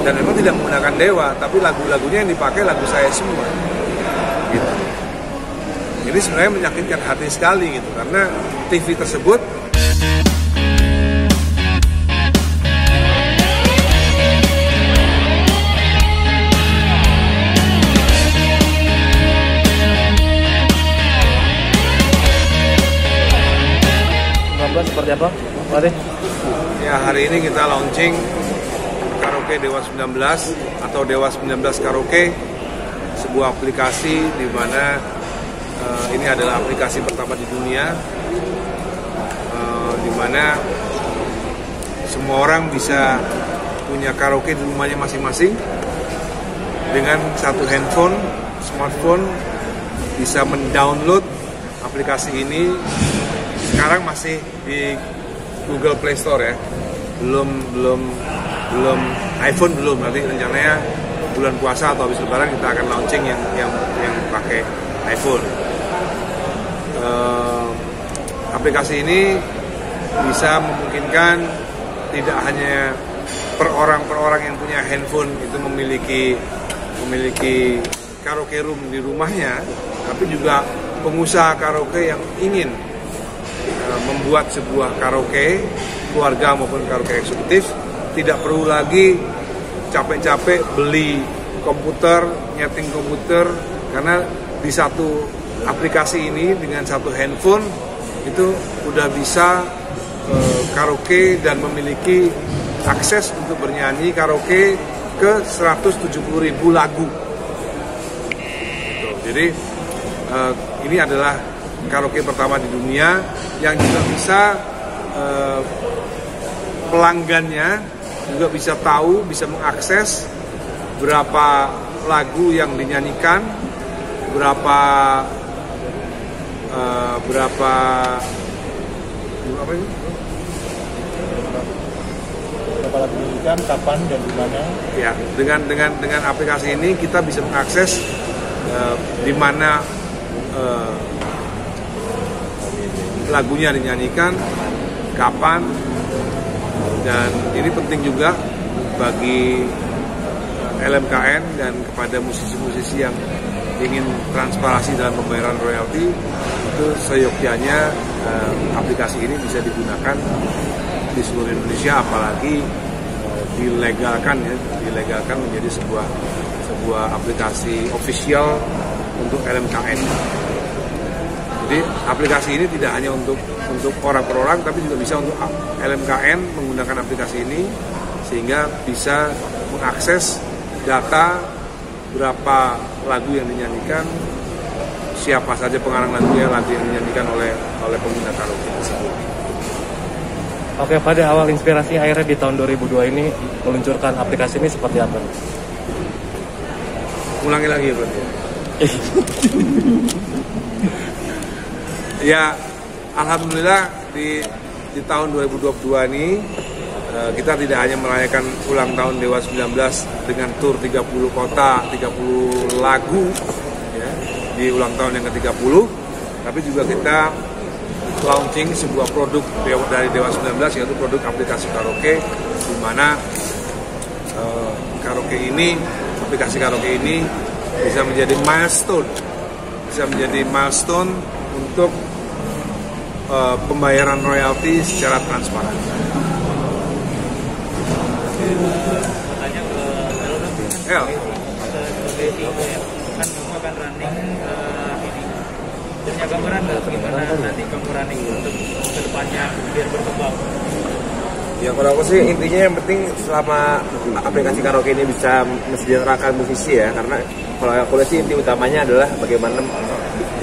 dan memang tidak menggunakan Dewa, tapi lagu-lagunya yang dipakai lagu saya semua gitu. Jadi sebenarnya menyakitkan hati sekali gitu, karena TV tersebut seperti apa, Pak Ade? ya, hari ini kita launching Karaoke Dewa 19 atau Dewa 19 Karaoke, sebuah aplikasi di mana ini adalah aplikasi pertama di dunia, di mana semua orang bisa punya karaoke di rumahnya masing-masing dengan satu handphone, smartphone, bisa mendownload aplikasi ini. Sekarang masih di Google Play Store ya, belum iPhone belum. Nanti rencananya bulan puasa atau habis Lebaran kita akan launching yang pakai iPhone. Aplikasi ini bisa memungkinkan tidak hanya per orang yang punya handphone itu memiliki karaoke room di rumahnya, tapi juga pengusaha karaoke yang ingin membuat sebuah karaoke keluarga maupun karaoke eksekutif tidak perlu lagi capek-capek beli komputer, nyeting komputer, karena di satu aplikasi ini dengan satu handphone itu udah bisa karaoke dan memiliki akses untuk bernyanyi karaoke ke 170.000 lagu. Jadi ini adalah karaoke pertama di dunia yang juga bisa pelanggannya juga bisa tahu, bisa mengakses berapa lagu yang dinyanyikan, berapa lagu dinyanyikan, kapan dan di mana. Ya, dengan aplikasi ini kita bisa mengakses di mana lagunya dinyanyikan, kapan, dan ini penting juga bagi LMKN dan kepada musisi-musisi yang ingin transparansi dalam pembayaran royalti. Itu seyogyanya aplikasi ini bisa digunakan di seluruh Indonesia, apalagi dilegalkan menjadi sebuah aplikasi official untuk LMKN. Jadi aplikasi ini tidak hanya untuk orang per orang, tapi juga bisa untuk LMKN menggunakan aplikasi ini, sehingga bisa mengakses data berapa lagu yang dinyanyikan, siapa saja pengarang lagu yang dinyanyikan oleh pengguna karaoke tersebut. Oke, pada awal inspirasi akhirnya di tahun 2002 ini meluncurkan aplikasi ini seperti apa? Ulangi lagi ya berarti. Ya, alhamdulillah di tahun 2022 ini kita tidak hanya merayakan ulang tahun Dewa 19 dengan tur 30 kota, 30 lagu ya, di ulang tahun yang ke-30, tapi juga kita launching sebuah produk dari Dewa 19, yaitu produk aplikasi karaoke, di mana aplikasi karaoke ini bisa menjadi milestone untuk pembayaran royalti secara transparan. Makanya ke El, kan kamu akan running ini, punya gambaran nggak gimana nanti kamu running untuk kedepannya biar berkembang? Ya kalau aku sih intinya yang penting selama aplikasi karaoke ini bisa mensejahterakan musisi ya, karena kalau aku lihat sih inti utamanya adalah bagaimana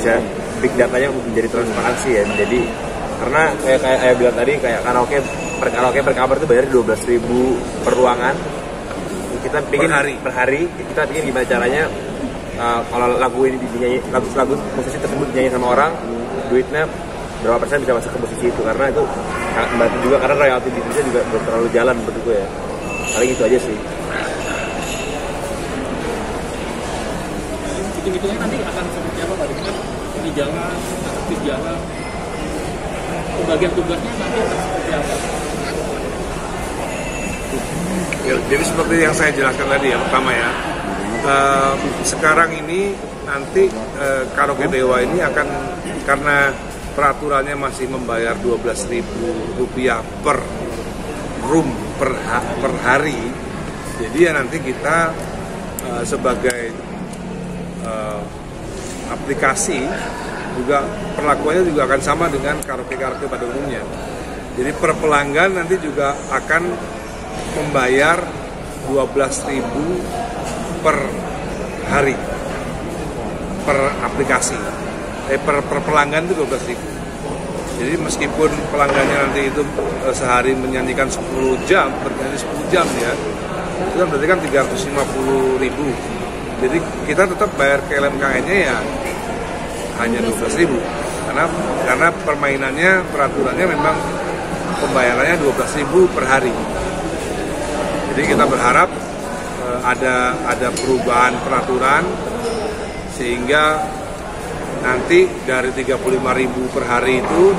bisa big datanya menjadi transparansi ya. Jadi karena kayak bilang tadi, kayak karaoke per kamar itu bayar 12.000 per ruangan. Kita pingin per hari kita pingin gimana caranya kalau lagu ini dinyanyi, lagu musisi tersebut dinyanyi sama orang, duitnya berapa persen bisa masuk ke musisi itu, karena itu sangat membantu juga, karena royalti di Indonesia juga belum terlalu jalan menurut gue ya. Paling itu aja sih. Hitung-hitungnya nanti akan seperti apa Pak? Ini jalan, aktif jalan, pembagian tugasnya nanti akan seperti apa? Ya, jadi seperti yang saya jelaskan tadi ya, pertama ya, sekarang ini nanti karaoke Dewa ini akan, karena peraturannya masih membayar Rp12.000 per room per hari, jadi ya nanti kita sebagai aplikasi juga perlakuannya juga akan sama dengan karaoke pada umumnya. Jadi per pelanggan nanti juga akan membayar 12.000 per hari per aplikasi. Per pelanggan itu 12.000. Jadi meskipun pelanggannya nanti itu sehari menyanyikan 10 jam, bernyanyi 10 jam ya, itu kan berarti kan 350.000. Jadi kita tetap bayar ke LMKN-nya ya hanya 12.000. Karena permainannya, peraturannya memang pembayarannya 12.000 per hari. Jadi kita berharap ada perubahan peraturan sehingga nanti dari 35.000 per hari itu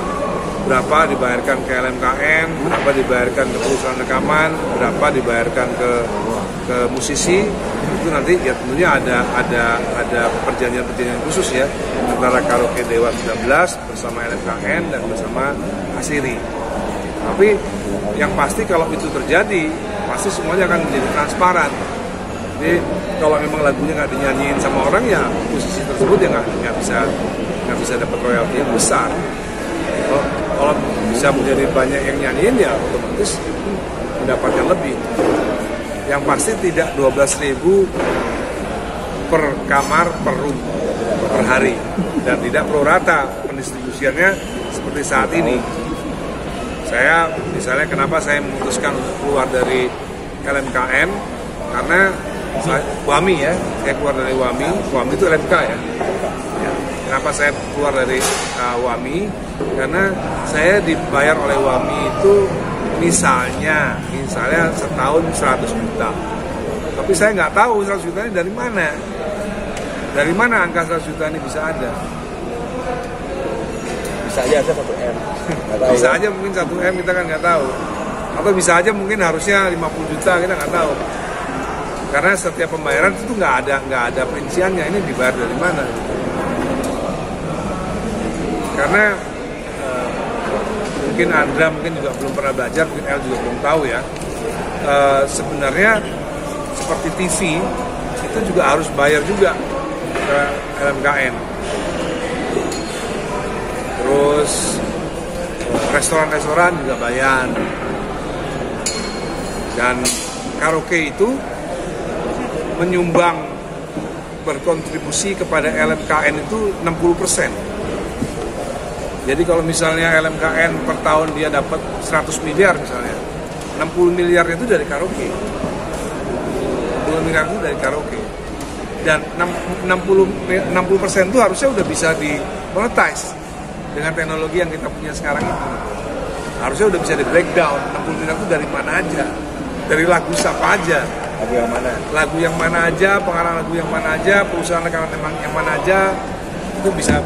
berapa dibayarkan ke LMKN, berapa dibayarkan ke perusahaan rekaman, berapa dibayarkan ke musisi, itu nanti ya tentunya ada perjanjian khusus ya antara Karaoke Dewa 19 bersama LMKN dan bersama Asiri. Tapi yang pasti kalau itu terjadi, pasti semuanya akan menjadi transparan. Jadi kalau memang lagunya nggak dinyanyiin sama orang, ya musisi tersebut ya nggak bisa dapat royalti yang besar. Kalau bisa menjadi banyak yang nyanyiin, ya otomatis mendapatkan lebih. Yang pasti tidak 12.000 per kamar per room per hari, dan tidak pro rata pendistribusiannya seperti saat ini. Saya misalnya kenapa saya memutuskan untuk keluar dari LMKN, karena WAMI ya, saya keluar dari WAMI itu LMK ya. Kenapa saya keluar dari WAMI? Karena saya dibayar oleh WAMI itu misalnya setahun 100 juta. Tapi saya nggak tahu 100 juta ini dari mana. Dari mana angka 100 juta ini bisa ada? Bisa aja 1M. Bisa aja mungkin 1M, kita kan nggak tahu. Atau bisa aja mungkin harusnya 50 juta, kita nggak tahu. Karena setiap pembayaran itu nggak ada perinciannya, ini dibayar dari mana. Karena mungkin Andra juga belum pernah belajar, mungkin El juga belum tahu ya. Sebenarnya seperti TV itu juga harus bayar juga ke LMKN. Terus restoran-restoran juga bayar. Dan karaoke itu menyumbang, berkontribusi kepada LMKN itu 60%. Jadi kalau misalnya LMKN per tahun dia dapat 100 miliar misalnya, 60 miliar itu dari karaoke. 60 miliar itu dari karaoke. Dan 60% itu harusnya udah bisa di-monetize dengan teknologi yang kita punya sekarang itu. Harusnya udah bisa di-breakdown, 60 miliar itu dari mana aja. Dari lagu siapa aja. Lagu yang mana? Lagu yang mana aja, pengarang lagu yang mana aja, perusahaan rekaman yang mana aja, itu bisa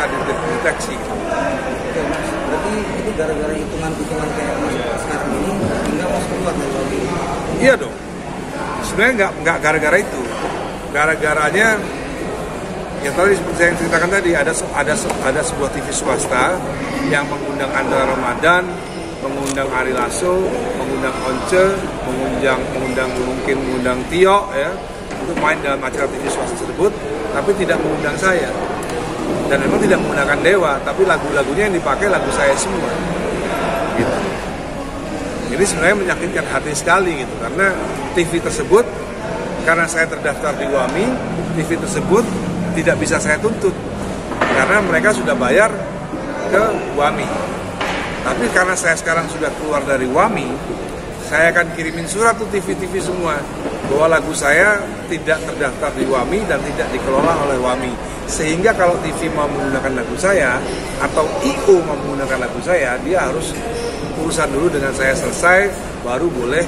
dideteksi. Berarti itu gara-gara hitungan kayak sekarang ini hingga mas keluar dari lobby. Iya dong. Sebenarnya nggak gara-gara itu. Gara-garanya yang tadi seperti saya ceritakan tadi, ada sebuah TV swasta yang mengundang Andra Ramadan, mengundang Ari Lasso, mengundang Once, mengundang Tio ya untuk main dalam acara TV swasta tersebut, tapi tidak mengundang saya. Dan memang tidak menggunakan Dewa, tapi lagu-lagunya yang dipakai lagu saya semua. Gitu. Jadi sebenarnya menyakitkan hati sekali gitu, karena TV tersebut, karena saya terdaftar di WAMI, TV tersebut tidak bisa saya tuntut karena mereka sudah bayar ke WAMI. Tapi karena saya sekarang sudah keluar dari WAMI, saya akan kirimin surat tuh TV semua bahwa lagu saya tidak terdaftar di WAMI dan tidak dikelola oleh WAMI. Sehingga kalau TV mau menggunakan lagu saya atau IO mau menggunakan lagu saya, dia harus urusan dulu dengan saya selesai, baru boleh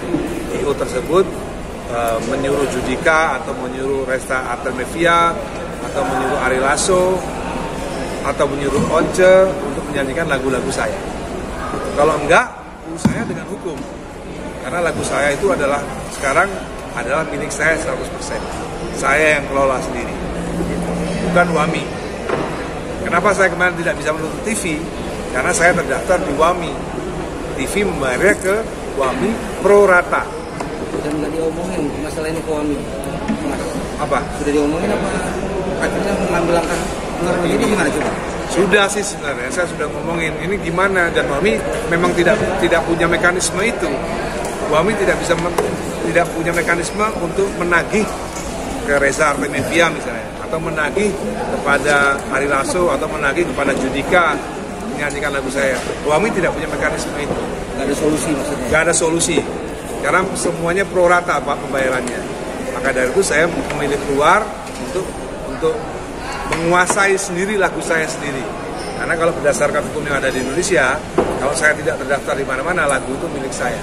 IO tersebut menyuruh Judika atau menyuruh Resta Artemevia atau menyuruh Ari Lasso atau menyuruh Once untuk menyanyikan lagu-lagu saya. Kalau enggak, urusannya dengan hukum. Karena lagu saya itu sekarang adalah milik saya 100%. Saya yang kelola sendiri, bukan WAMI. Kenapa saya kemarin tidak bisa menuntut TV? Karena saya terdaftar di WAMI. TV membayarnya ke WAMI pro rata. Dan nggak diomongin masalah ini ke WAMI, Mas. Apa? Sudah diomongin apa? Akhirnya mengambil langkah keluar begini gimana coba? Sudah sih sebenarnya, saya sudah ngomongin ini gimana, dan WAMI memang tidak punya mekanisme itu. WAMI tidak punya mekanisme untuk menagih ke Reza Artamevia misalnya, atau menagih kepada Ari Lasso, atau menagih kepada Judika menyanyikan lagu saya. WAMI tidak punya mekanisme itu. Nggak ada solusi maksudnya? Nggak ada solusi, karena semuanya pro rata Pak pembayarannya. Maka dari itu saya memilih keluar untuk menguasai sendiri lagu saya sendiri. Karena kalau berdasarkan hukum yang ada di Indonesia, kalau saya tidak terdaftar di mana-mana, lagu itu milik saya.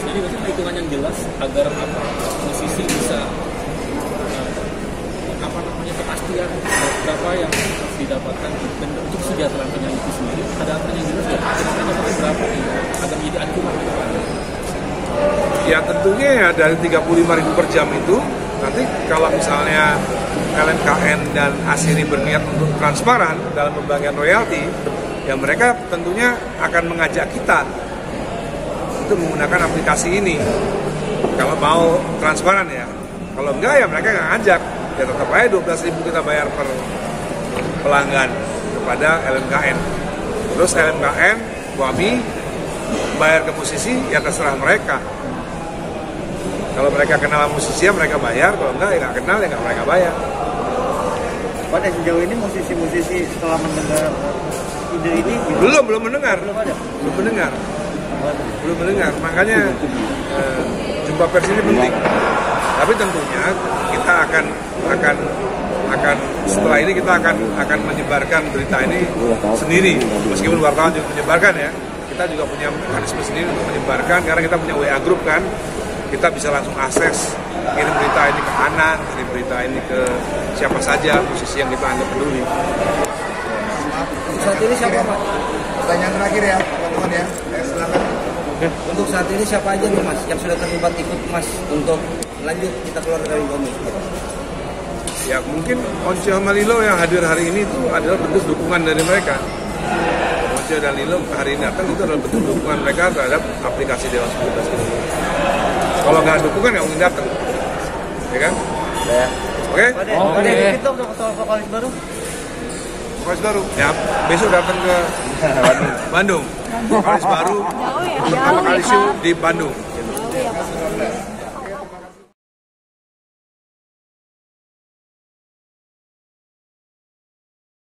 Jadi maksudnya hitungan yang jelas agar musisi bisa kepastian berapa yang harus didapatkan dan untuk kesejahteraan penyanyi itu sendiri, ada aturan yang jelas kira-kira berapa agar menjadi acuan ke depannya. Ya tentunya ya dari 35.000 per jam itu, nanti kalau misalnya LMKN dan Asiri berniat untuk transparan dalam pembagian royalti, ya mereka tentunya akan mengajak kita untuk menggunakan aplikasi ini. Kalau mau transparan ya, kalau enggak ya mereka nggak ngajak, ya tetap aja 12.000 kita bayar per pelanggan kepada LMKN. Terus LMKN, WAMI bayar ke musisi, ya terserah mereka. Kalau mereka kenal musisi ya mereka bayar, kalau enggak ya nggak kenal ya nggak mereka bayar. Pada sejauh ini musisi-musisi setelah mendengar ide ini belum mendengar, belum mendengar. Makanya jumpa pers ini penting. Tapi tentunya kita akan setelah ini kita akan menyebarkan berita ini sendiri. Meskipun wartawan juga menyebarkan ya, kita juga punya mekanisme sendiri untuk menyebarkan karena kita punya WA group kan. Kita bisa langsung akses, kirim berita ini ke Anang, kirim berita ini ke siapa saja musisi yang kita anggap peduli. Saat ini siapa Pak? Pertanyaan terakhir ya, teman-teman ya. Silakan. Untuk saat ini siapa aja nih Mas yang sudah terlibat ikut Mas untuk lanjut kita keluar dari WAMI? Ya mungkin Once sama Lilo yang hadir hari ini itu adalah bentuk dukungan dari mereka. Once dan Lilo hari ini datang itu adalah bentuk dukungan mereka terhadap aplikasi Dewan Sekuritas ini. Kalau nggak dukungan nggak mungkin datang, ya kan? Ya. Oke? Oke. Kita udah soal vokalis baru. Vokalis baru, ya besok datang ke Bandung. Vokalis baru, pertama kali show di Bandung. Jauh ya Pak.